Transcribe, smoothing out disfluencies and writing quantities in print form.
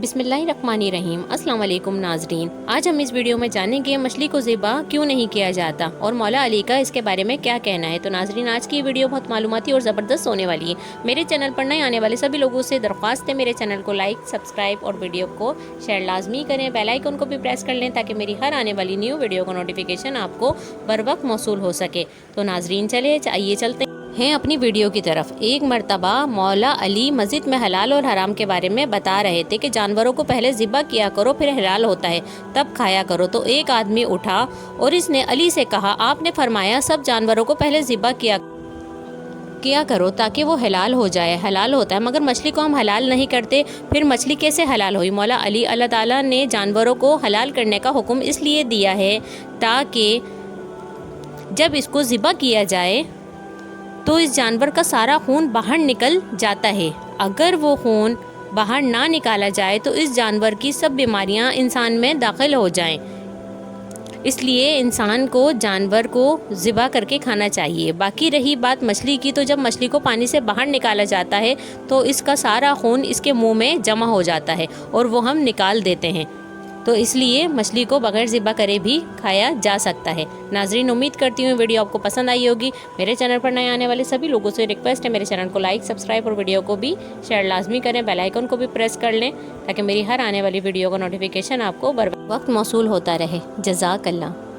बिस्मिल्लाहिर्रहमानिर्रहीम। अस्सलाम वालेकुम नाजरीन, आज हम इस वीडियो में जानेंगे मछली को ज़िबा क्यों नहीं किया जाता और मौला अली का इसके बारे में क्या कहना है। तो नाजरीन, आज की वीडियो बहुत मालूमाती और ज़बरदस्त होने वाली है। मेरे चैनल पर नए आने वाले सभी लोगों से दरख्वास्त है, मेरे चैनल को लाइक, सब्सक्राइब और वीडियो को शेयर लाजमी करें। बेल आइकन को भी प्रेस कर लें ताकि मेरी हर आने वाली न्यू वीडियो का नोटिफिकेशन आपको बर वक्त मौसूल हो सके। तो नाजरीन, आइए चलते हैं अपनी वीडियो की तरफ। एक मर्तबा मौला अली मस्जिद में हलाल और हराम के बारे में बता रहे थे कि जानवरों को पहले ज़िबा किया करो, फिर हलाल होता है तब खाया करो। तो एक आदमी उठा और इसने अली से कहा, आपने फरमाया सब जानवरों को पहले ज़िबा किया करो ताकि वो हलाल हो जाए, हलाल होता है, मगर मछली को हम हलाल नहीं करते, फिर मछली कैसे हलाल हुई? मौला अली, अल्लाह ताला ने जानवरों को हलाल करने का हुक्म इसलिए दिया है ताकि जब इसको ज़िबा किया जाए तो इस जानवर का सारा खून बाहर निकल जाता है। अगर वो खून बाहर ना निकाला जाए तो इस जानवर की सब बीमारियां इंसान में दाखिल हो जाएं। इसलिए इंसान को जानवर को ज़िबा करके खाना चाहिए। बाकी रही बात मछली की, तो जब मछली को पानी से बाहर निकाला जाता है तो इसका सारा खून इसके मुंह में जमा हो जाता है और वो हम निकाल देते हैं। तो इसलिए मछली को बगैर ज़िबा करे भी खाया जा सकता है। नाजरीन, उम्मीद करती हूँ वीडियो आपको पसंद आई होगी। मेरे चैनल पर नए आने वाले सभी लोगों से रिक्वेस्ट है, मेरे चैनल को लाइक, सब्सक्राइब और वीडियो को भी शेयर लाजमी करें। बेल आइकन को भी प्रेस कर लें ताकि मेरी हर आने वाली वीडियो का नोटिफिकेशन आपको बर वक्त मौसूल होता रहे। जज़ाकल्लाह।